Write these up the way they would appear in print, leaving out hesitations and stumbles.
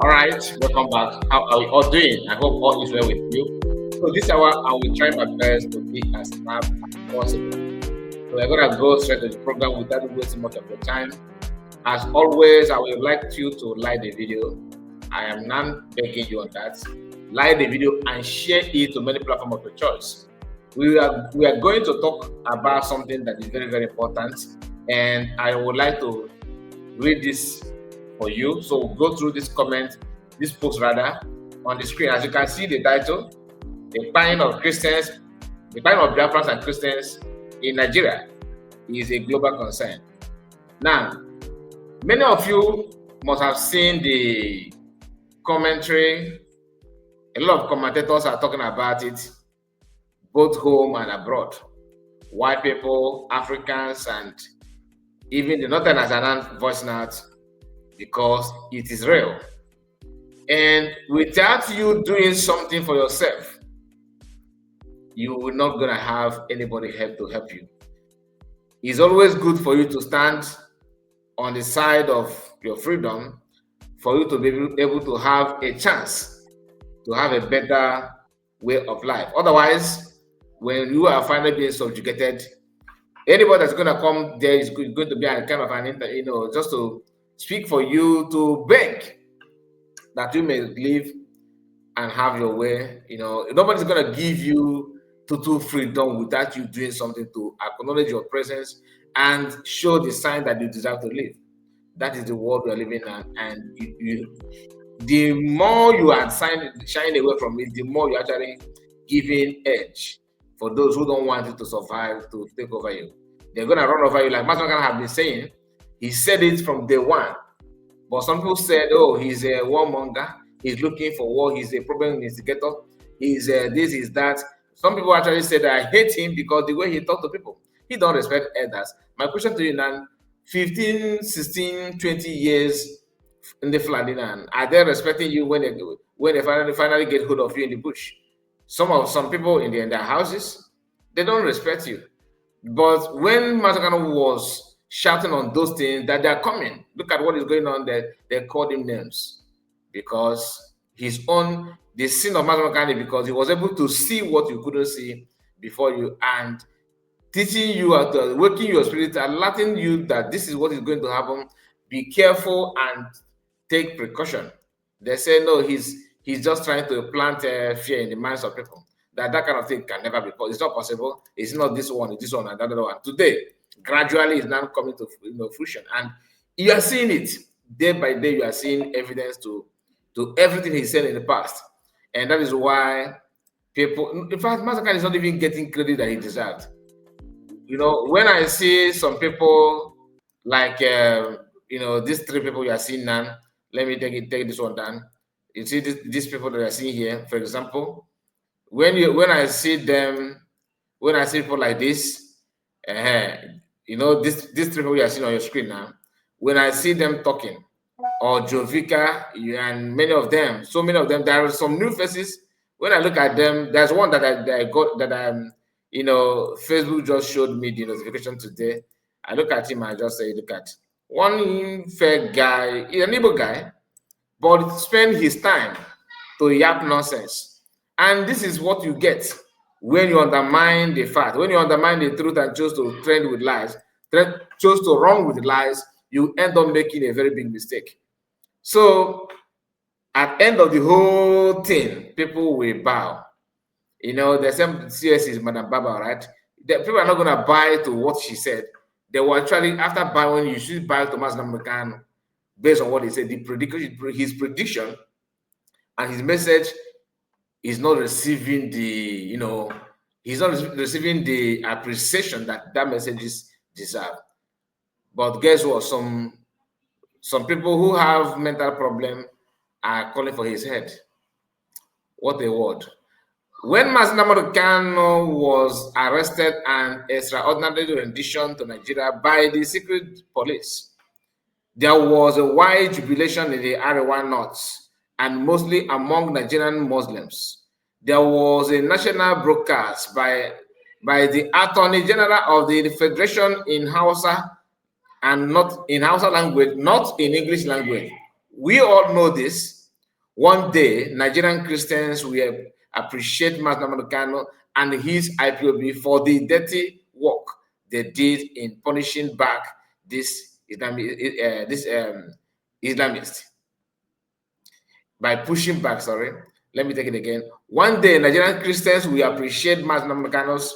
All right, welcome back. How are we all doing? I hope all is well with you. So this hour, I will try my best to be as sharp as possible. So we're gonna go straight to the program without wasting much of your time. As always, I would like you to like the video. I am not begging you on that. Like the video and share it to many platforms of your choice. We are going to talk about something that is very, very important, and I would like to read this for you. So we'll go through this post rather, on the screen. As you can see the title, the buying of Christians, the buying of Biafrans and Christians in Nigeria is a global concern. Now, many of you must have seen the commentary. A lot of commentators are talking about it, both home and abroad. White people, Africans, and even the Northerners are not voicing out because it is real. And without you doing something for yourself, you will not gonna have anybody to help you. It's always good for you to stand on the side of your freedom, for you to be able to have a chance to have a better way of life. Otherwise, when you are finally being subjugated, anybody that's going to come there is going to be a kind of an just to speak for you, to beg that you may live and have your way. Nobody's going to give you total freedom without you doing something to acknowledge your presence and show the sign that you deserve to live. That is the world we are living in, and the more you are shying away from it, the more you're actually giving edge for those who don't want you to survive, to take over you. They're going to run over you, like Master have been saying. He said it from day one. But some people said, oh, he's a warmonger. He's looking for war. He's a problem instigator. He's this, is that. Some people actually said that I hate him because the way he talks to people. He don't respect others. My question to you now, 15, 16, 20 years in the Flandina, are they respecting you when they finally get hold of you in the bush? Some people in their houses, they don't respect you. But when Mazagano was shouting on those things that they're coming, look at what is going on there, they called him names because the sin of Mazagano, because he was able to see what you couldn't see before you, and teaching you, waking your spirit, alerting you that this is what is going to happen. Be careful and take precaution. They say no, he's just trying to plant fear in the minds of people. That kind of thing can never be possible. It's not possible. It's not this one, it's this one, and that other one. Today, gradually, it's now coming to fruition, and you are seeing it day by day. You are seeing evidence to everything he said in the past, and that is why people. In fact, Masakan is not even getting credit that he deserved. When I see some people like these three people you are seeing now. Let me take this one down. You see these people that are seeing here, for example, when I see people like this, these three people you are seeing on your screen now, when I see them talking, or Jovika, and many of them, so many of them, there are some new faces. When I look at them, there's one that I got that Facebook just showed me the notification today. I look at him, I just say, look at one fair guy, he's an Igbo guy, but spend his time to yap nonsense. And this is what you get when you undermine the fact, when you undermine the truth and choose to trend with lies, choose to run with lies, you end up making a very big mistake. So at the end of the whole thing, people will bow. The same CS is Madam Baba, right? The people are not going to buy to what she said. They will actually, after buying, you should buy Thomas Namakan based on what he said. His prediction and his message is not receiving he's not receiving the appreciation that message is deserved. But guess what? Some people who have mental problem are calling for his head. What a word. When Mazinamoro Kano was arrested and extraordinary rendition to Nigeria by the secret police, there was a wide jubilation in the Arewa North and mostly among Nigerian Muslims. There was a national broadcast by the Attorney General of the Federation in Hausa, and not in Hausa language, not in English language. We all know this. One day, Nigerian Christians will appreciate Master Kano and his IPOB for the dirty work they did in punishing back this Islamist. By pushing back, sorry. Let me take it again. One day, Nigerian Christians will appreciate Master Kano's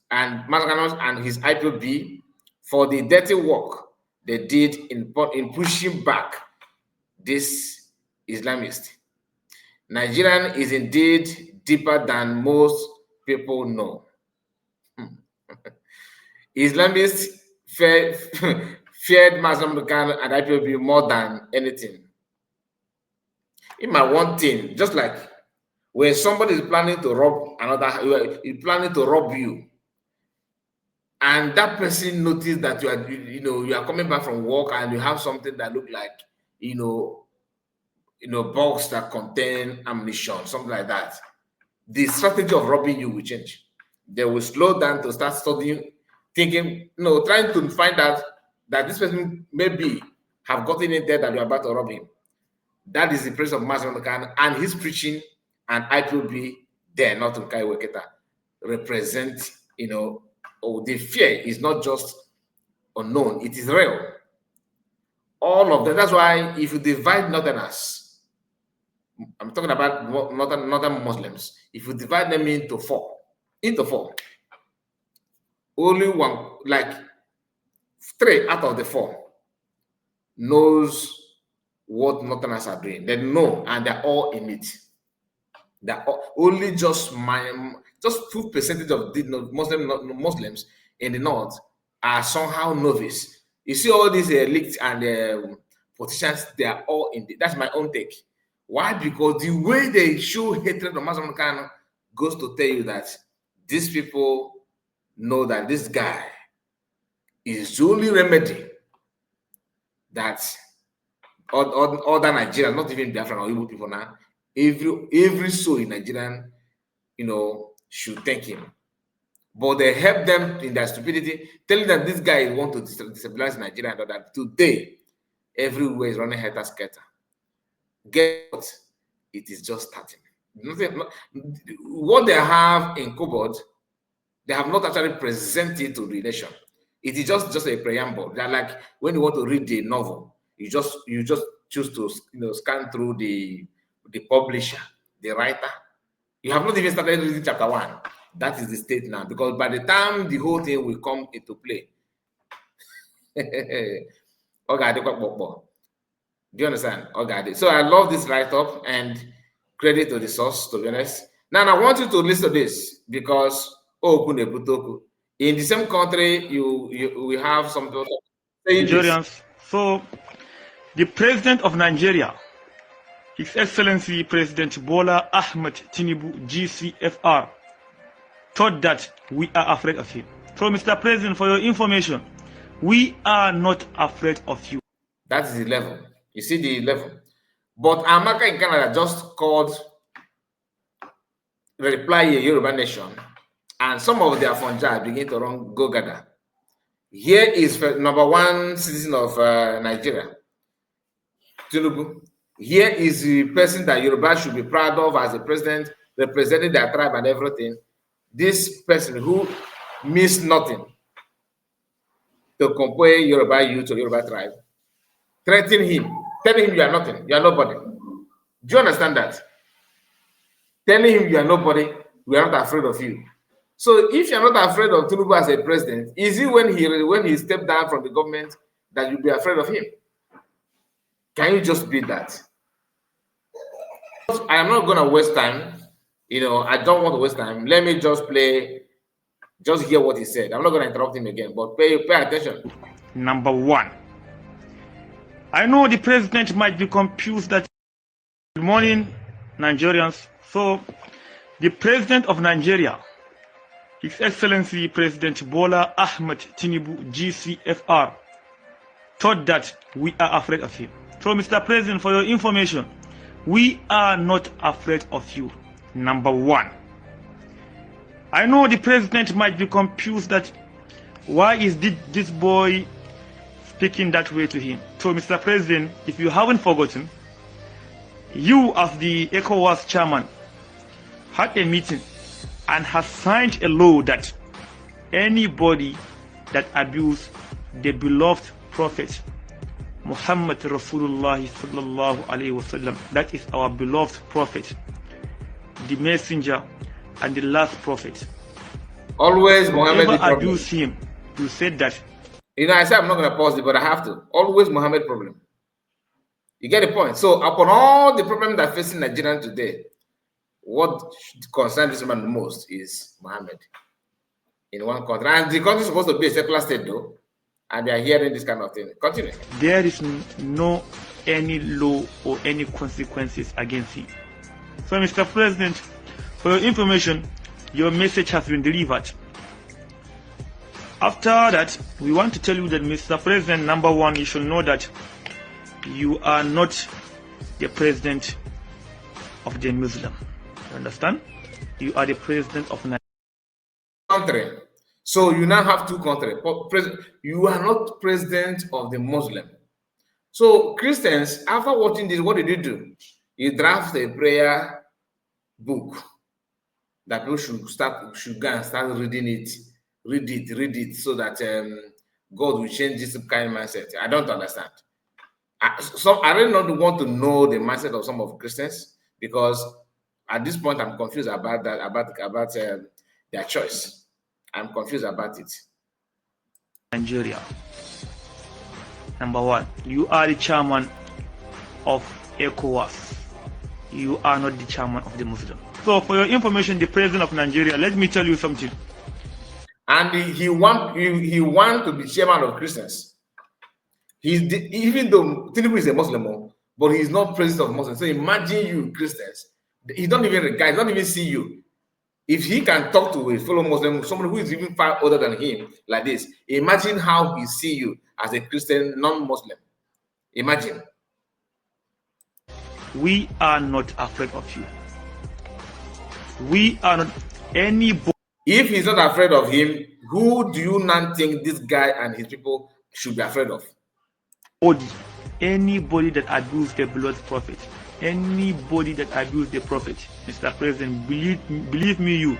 and his IPOB for the dirty work they did in pushing back this Islamist. Nigerian is indeed deeper than most people know. Islamists feared Muslim and IPOB more than anything. In my one thing, just like when somebody is planning to rob another, is planning to rob you, and that person noticed that you are coming back from work and you have something that look like box that contain ammunition, something like that. The strategy of robbing you will change. They will slow down to start studying, thinking, trying to find out that this person maybe have gotten it there that you're about to rob him. That is the praise of Master Khan and his preaching and IPOB there, not to Kaiweketa, represent, the fear is not just unknown, it is real. All of them. That's why if you divide Northerners, I'm talking about northern Muslims, if you divide them into four, only one, like 3 out of the 4 knows what Northerners are doing. They know, and they're all in it. They're only just 2% of the Muslims in the North are somehow novice. You see all these elites and politicians, they are all in it. That's my own take. Why? Because the way they show hatred of Muslim Khan goes to tell you that these people know that this guy is the only remedy that other Nigerians, not even Biafran or Igbo people now, every soul in Nigerian, should thank him. But they help them in their stupidity, telling them this guy want to destabilize Nigeria and that today, everywhere is running helter-skelter. Guess what? It is just starting. What they have in cupboard, they have not actually presented to the nation. It is just a preamble. They're like when you want to read the novel, you just choose to scan through the publisher, the writer. You have not even started reading chapter 1. That is the state now, because by the time the whole thing will come into play, do you understand? Okay. So I love this write-up and credit to the source, to be honest. Now I want you to listen to this because in the same country we have some Nigerians. So the president of Nigeria, His Excellency President Bola Ahmed Tinubu, GCFR, thought that we are afraid of him. So Mr. President, for your information, we are not afraid of you. That is the level. You see the level. But Amaka in Canada just called reply a Yoruba nation, and some of their fungi begin to run go gather. Here is #1 citizen of Nigeria, Tinubu. Here is the person that Yoruba should be proud of as a president, representing their tribe and everything. This person who means nothing to compare Yoruba youth or Yoruba tribe, threaten him, telling him you are nothing, you are nobody. Do you understand that? Telling him you are nobody, we are not afraid of you. So if you are not afraid of Tinubu as a president, is it when he stepped down from the government that you'll be afraid of him? Can you just beat that? I am not going to waste time. I don't want to waste time. Let me just hear what he said. I'm not going to interrupt him again, but pay attention. #1. I know the president might be confused that. Good morning, Nigerians. So, the president of Nigeria, His Excellency President Bola Ahmed Tinubu, GCFR, thought that we are afraid of him. So, Mr. President, for your information, we are not afraid of you. #1. I know the president might be confused that why is this boy speaking that way to him. So, Mr. President, if you haven't forgotten, You, as the ECOWAS chairman, had a meeting and has signed a law that anybody that abuse the beloved prophet Muhammad Rasulullah sallallahu alaihi wasallam, that is our beloved prophet, the messenger and the last prophet. Always Muhammad abuse him. You said that. I said I'm not going to pause it, but I have to. Always Muhammad problem. You get the point. So upon all the problems that are facing Nigeria today, what concerns this man the most is Muhammad in one country. And the country is supposed to be a secular state, though. And they are hearing this kind of thing. Continue. There is no any law or any consequences against him. So, Mr. President, for your information, your message has been delivered. After that, we want to tell you that, Mr. President, number one, you should know that you are not the president of the Muslim. You understand? You are the president of Nigeria. Country. So you now have two countries. You are not president of the Muslim. So Christians, after watching this, what did you do? You draft a prayer book that people should go and start reading it, read it, so that God will change this kind of mindset. I don't understand. I really not want to know the mindset of some of Christians, because at this point I'm confused about that, about their choice. I'm confused about it. Nigeria. Number one, you are the chairman of ECOWAS. You are not the chairman of the Muslim. So for your information, the president of Nigeria, let me tell you something. And he want to be chairman of Christians. Even though Tinubu is a Muslim, but he's not president of Muslims. So imagine you Christians. He don't even regard, he don't even see you. If he can talk to a fellow Muslim, someone who is even far older than him, like this, imagine how he see you as a Christian non-Muslim. Imagine. We are not afraid of you. We are not anybody. If he's not afraid of him, who do you not think this guy and his people should be afraid of? Anybody that abused the beloved prophet, anybody that abused the prophet, Mr. President, believe me,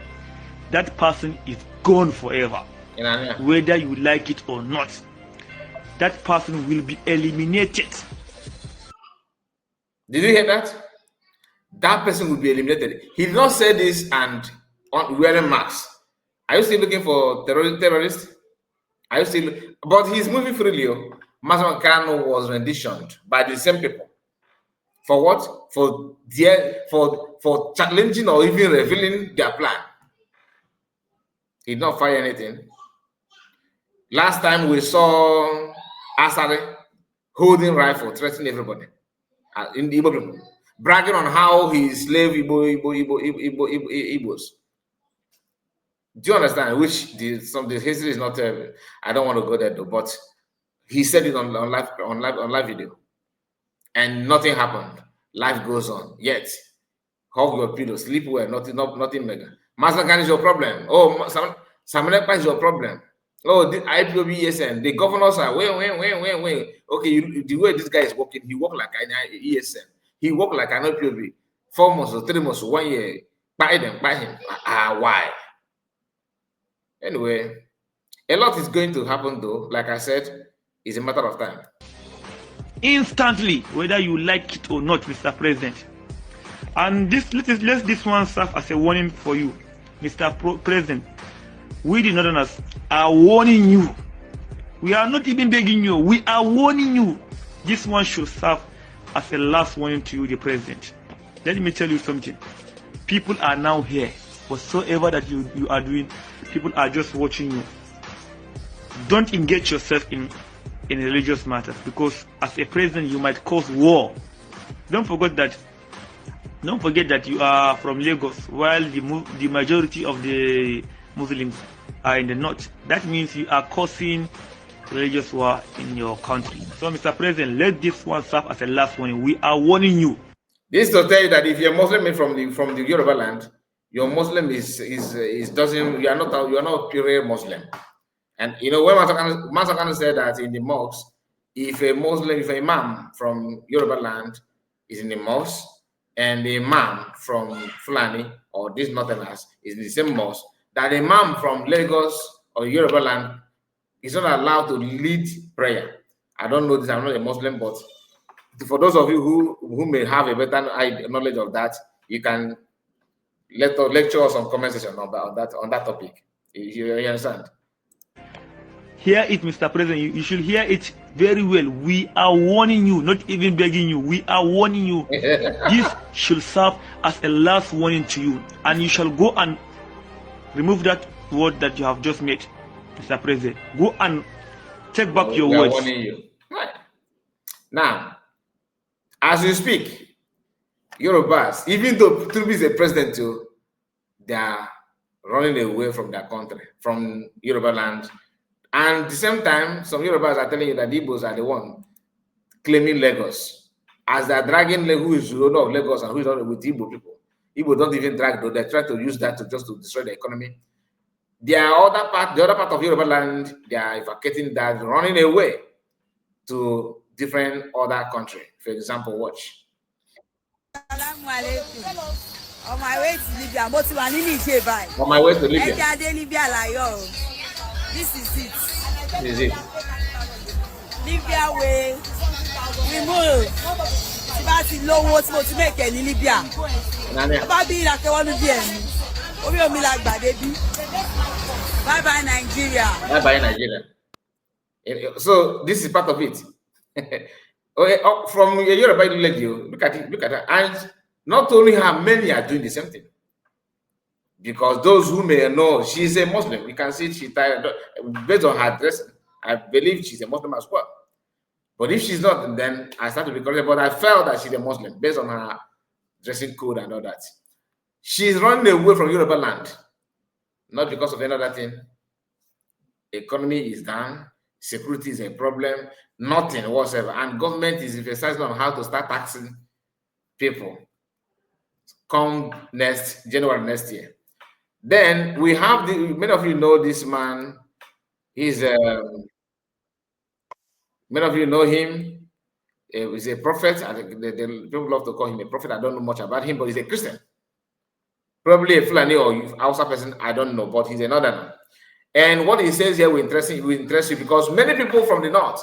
that person is gone forever. Whether you like it or not, that person will be eliminated. Did you hear that? That person will be eliminated. He did not say this and wearing masks. Are you still looking for terrorists? Are you still? But he's moving freely. Mazen Kano was renditioned by the same people. For what? For challenging or even revealing their plan. He did not fire anything. Last time we saw Asare holding rifle, threatening everybody in the Igbo people, bragging on how he slave Igbos. Do you understand? Which some of the history is not. I don't want to go there though, but he said it on live video, and nothing happened. Life goes on. Yet, hug your pillow, sleep well. Nothing mega. Masakan is your problem. Oh, Samanepa is your problem. Oh, the IPOB ESN. The governors are wait. Okay, the way this guy is working, he work like an ESN. He work like an IPOB. 4 months or 3 months, 1 year. Buy him. Why? Anyway, a lot is going to happen though. Like I said, it's a matter of time. Instantly, whether you like it or not, Mr. President. And let this one serve as a warning for you, Mr. President. We the Northerners are warning you. We are not even begging you. We are warning you. This one should serve as a last warning to you, the President. Let me tell you something. People are now here. Whatsoever that you are doing, people are just watching you. Don't engage yourself in religious matters, because as a president you might cause war. Don't forget that you are from Lagos, while the majority of the Muslims are in the north. That means you are causing religious war in your country. So, Mr. President, let this one serve as a last warning. We are warning you. This to tell you that if you're Muslim from the Yoruba land, your Muslim you are not pure Muslim. And you know, when Masakana said that in the mosque, if a Muslim, if a imam from Yoruba land is in the mosque, and the imam from Fulani or these northerners is in the same mosque, that the imam from Lagos or Yoruba land is not allowed to lead prayer. I don't know this, I'm not a Muslim, but for those of you who may have a better knowledge of that, you can lecture us on comment section on that topic. You understand? Hear it, Mr. President. You should hear it very well. We are warning you, not even begging you. We are warning you. This should serve as a last warning to you, and you shall go and remove that word that you have just made, Mr. President. Go and take back your words. We are warning you. Right. Now, as you speak, Yorubas, even though Tinubu is a president too, they are running away from their country, from Yoruba land. And at the same time, some Yorubas are telling you that Igbos are the one claiming Lagos. As they're dragging who is the owner of Lagos and who is not with Igbo people. Igbo don't even drag, though. They try to use that to just to destroy the economy. The other part of Yoruba land, they are evacuating that, running away to different other country. For example, watch. On my way to Libya, On my way to Libya. This is it. This is it. Libya way. We move. Tibati low what to make any Libya. Baby like I want to be any. Obi me like baby. Bye bye Nigeria. Bye bye Nigeria. So this is part of it. Okay, from your Yoruba lady, look at it, look at that. And not only her, many are doing the same thing. Because those who may know, she's a Muslim. You can see she tired based on her dress. I believe she's a Muslim as well. But if she's not, then I start to be correct. But I felt that she's a Muslim based on her dressing code and all that. She's running away from Yoruba land, not because of another thing. Economy is down, security is a problem, nothing whatsoever, and government is emphasizing on how to start taxing people. Come January next year. Then we have many of you know this man. He's many of you know him. He's a prophet. I think the people love to call him a prophet. I don't know much about him, but he's a Christian. Probably a Fulani or Hausa person. I don't know, but he's a northerner. And what he says here will interest you because many people from the north,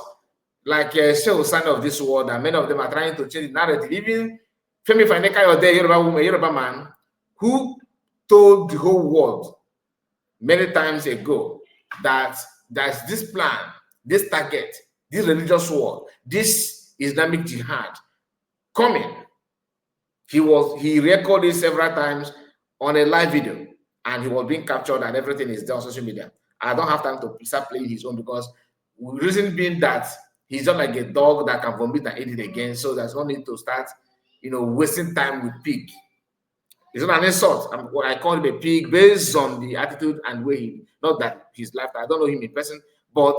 like Sheikh Sani of this world, and many of them are trying to change the narrative. Even Femi Faneka, a Yoruba man, who told the whole world many times ago that there's this plan, this target, this religious war, this Islamic jihad coming. He recorded several times on a live video, and he was being captured, and everything is there on social media. I don't have time to start playing his own because the reason being that he's not like a dog that can vomit and eat it again. So there's no need to start, wasting time with pig. It's not an insult. I call him a pig based on the attitude and way not that his life. I don't know him in person, but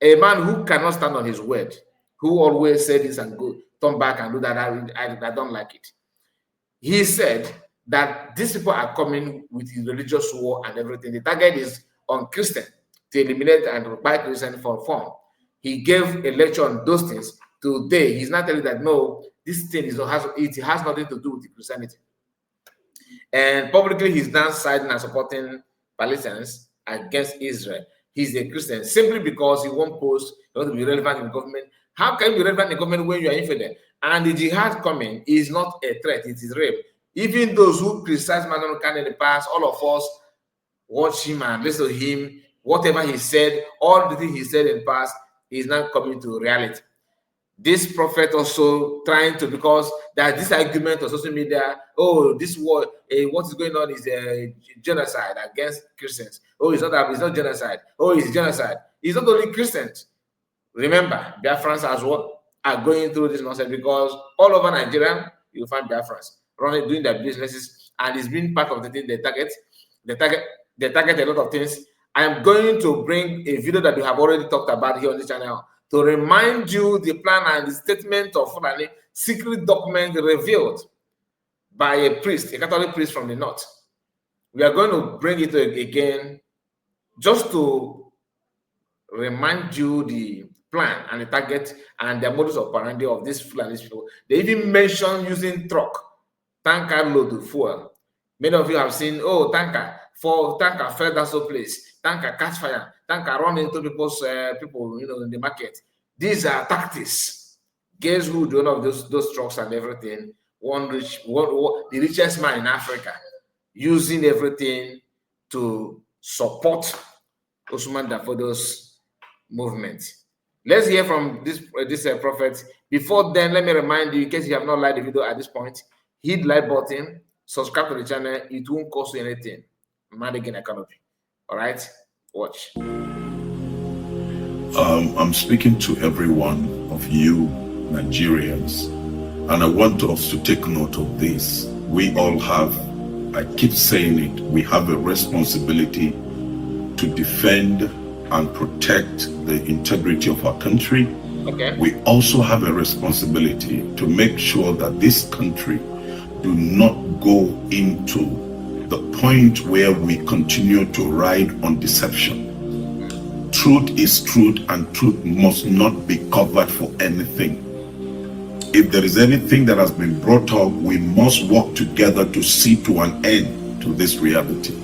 a man who cannot stand on his word, who always said this and go turn back and do that. I don't like it. He said that these people are coming with the religious war and everything. The target is on Christian, to eliminate and buy Christian for form. He gave a lecture on those things. Today, he's not telling that no, this thing has nothing to do with Christianity. And publicly, he's now siding and supporting Palestinians against Israel. He's a Christian simply because he won't post, he wants to be relevant in government. How can you be relevant in government when you are infidel? And the jihad coming is not a threat, it is real. Even those who criticize Madam Khan in the past, all of us watch him and listen to him. Whatever he said, all the things he said in the past is not coming to reality. This prophet also trying to, because there's this argument on social media, oh, this war, what is going on is a genocide against Christians. Oh, it's not genocide. Oh, it's genocide. It's not only Christians. Remember, Biafrans as well are going through this nonsense because all over Nigeria, you'll find Biafrans doing their businesses, and it's been part of the thing they target. They target a lot of things. I am going to bring a video that we have already talked about here on this channel to remind you the plan and the statement of Fulani, secret document revealed by a priest, a Catholic priest from the north. We are going to bring it again just to remind you the plan and the target and the modus operandi of these Fulani people. They even mention using truck tanker load of fuel. Many of you have seen, oh, tanker fell down some place, tanker catch fire, tanker run into people's people, in the market. These are tactics. Guess who do one of those trucks and everything? The richest man in Africa, using everything to support Usman Dafodo's movement. Let's hear from this prophet. Before then, let me remind you, in case you have not liked the video at this point, hit like button, subscribe to the channel. It won't cost you anything. Managing economy. All right, watch. I'm speaking to every one of you Nigerians, and I want us to take note of this. We all have, I keep saying it, we have a responsibility to defend and protect the integrity of our country. Okay. We also have a responsibility to make sure that this country do not go into the point where we continue to ride on deception. Truth is truth, and truth must not be covered for anything. If there is anything that has been brought up, we must work together to see to an end to this reality.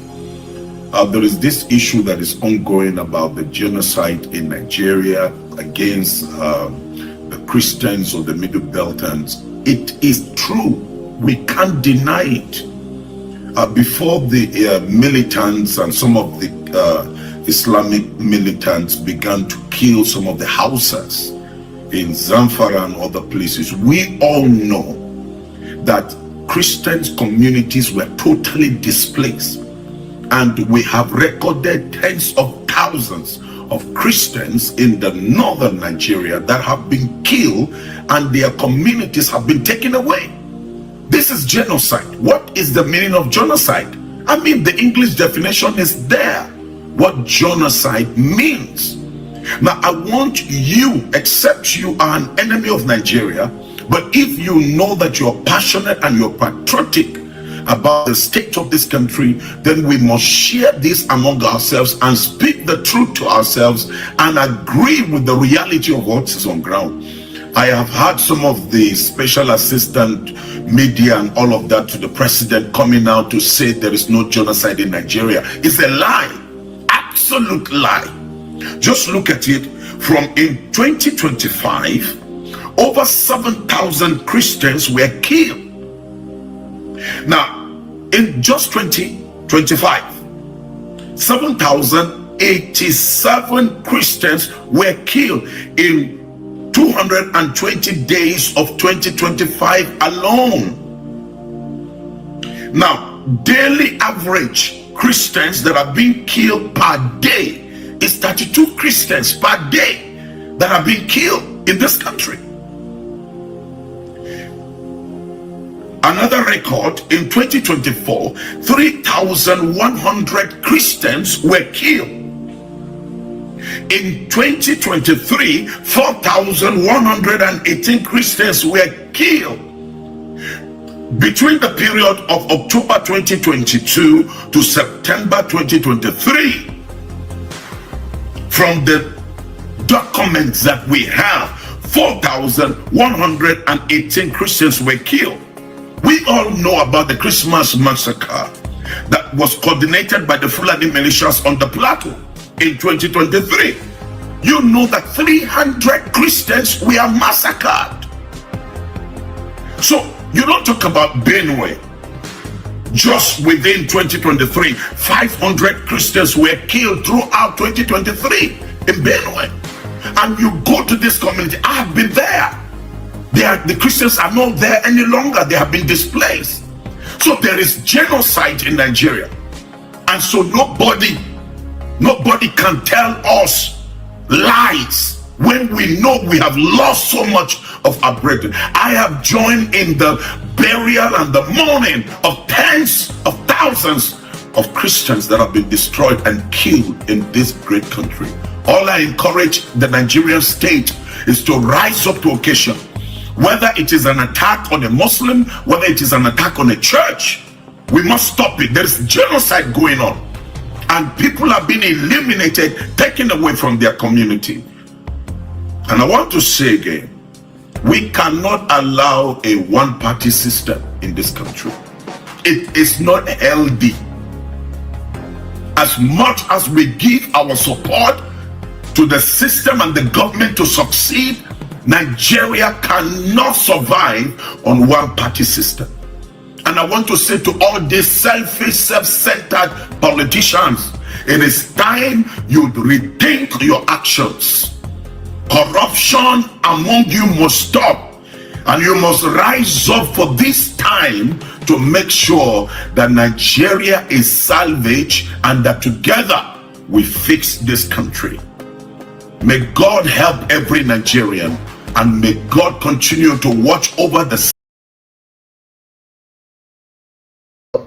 There is this issue that is ongoing about the genocide in Nigeria against the Christians or the Middle Beltans. It is true. We can't deny it. Before the militants and some of the Islamic militants began to kill some of the Hausas in Zamfara and other places, we all know that Christian communities were totally displaced. And we have recorded tens of thousands of Christians in the northern Nigeria that have been killed and their communities have been taken away. This is genocide. What is the meaning of genocide? I mean, the English definition is there. What genocide means. Now, I want you, except you are an enemy of Nigeria, but if you know that you're passionate and you're patriotic about the state of this country, then we must share this among ourselves and speak the truth to ourselves and agree with the reality of what is on ground. I have had some of the special assistant media and all of that to the president coming out to say there is no genocide in Nigeria. It's a lie, absolute lie. Just look at it. From in 2025, over 7,000 Christians were killed. Now, in just 2025, 7,087 Christians were killed in 220 days of 2025 alone. Now, daily average Christians that are being killed per day is 32 Christians per day that are being killed in this country. Another record, in 2024, 3,100 Christians were killed. In 2023, 4,118 Christians were killed. Between the period of October 2022 to September 2023, from the documents that we have, 4,118 Christians were killed. We all know about the Christmas massacre that was coordinated by the Fulani militias on the plateau in 2023. You know that 300 Christians were massacred. So you don't talk about Benue. Just within 2023, 500 Christians were killed throughout 2023 in Benue. And you go to this community, I have been there. The Christians are not there any longer. They have been displaced. So there is genocide in Nigeria. And so nobody can tell us lies when we know we have lost so much of our brethren. I have joined in the burial and the mourning of tens of thousands of Christians that have been destroyed and killed in this great country. All I encourage the Nigerian state is to rise up to occasion. Whether it is an attack on a Muslim, whether it is an attack on a church, we must stop it. There is genocide going on. And people are being eliminated, taken away from their community. And I want to say again, We cannot allow a one-party system in this country. It is not healthy. As much as we give our support to the system and the government to succeed, Nigeria cannot survive on one-party system. And I want to say to all these selfish, self-centered politicians, it is time you rethink your actions. Corruption among you must stop, and you must rise up for this time to make sure that Nigeria is salvaged and that together we fix this country. May God help every Nigerian, and may God continue to watch over the.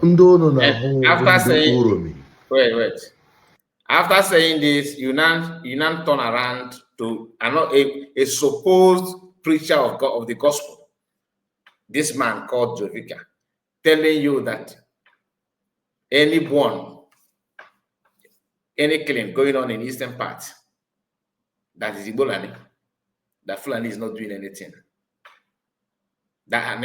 And after saying, wait. After saying this, you now turn around to a supposed preacher of God, of the gospel, this man called Jovika, telling you that any killing going on in eastern part, that is Ebola, that Fulani is not doing anything. That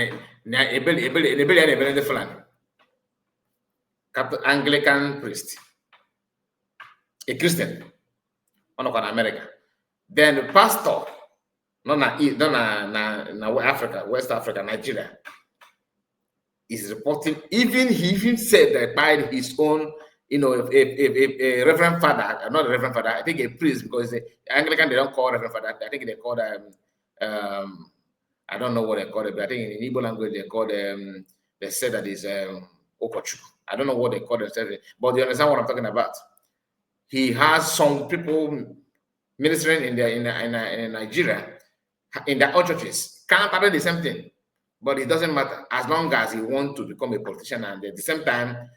Captain Anglican priest, a Christian, on America. Then the pastor, Africa, West Africa, Nigeria, is reporting. Even he even said that by his own, a reverend father, not a reverend father, I think a priest, because the Anglican they don't call reverend father. I think they call I don't know what they call it, but I think in Igbo language they call they said that is Okochu. I don't know what they call themselves, but you understand what I'm talking about. He has some people ministering in Nigeria in their own churches. Can't do the same thing, but it doesn't matter as long as he wants to become a politician and at the same time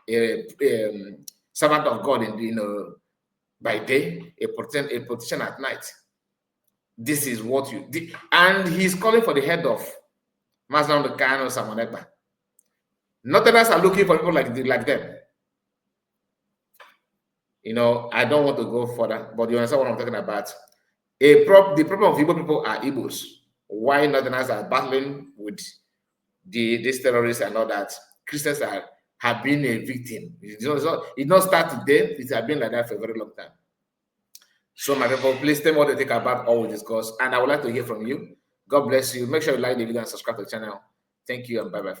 a servant of God by day, a politician at night. This is what you did, and he's calling for the head of Muslim the Kano Samonekba. Northerners are looking for people like them. I don't want to go further, but you understand what I'm talking about. The problem of Igbo people are Igbos. Why Northerners are battling with these terrorists and all that? Christians have been a victim. It not start today. It has been like that for a very long time. So my people, please tell me what you think about all we discussed, and I would like to hear from you. God bless you. Make sure you like the video and subscribe to the channel. Thank you and bye-bye.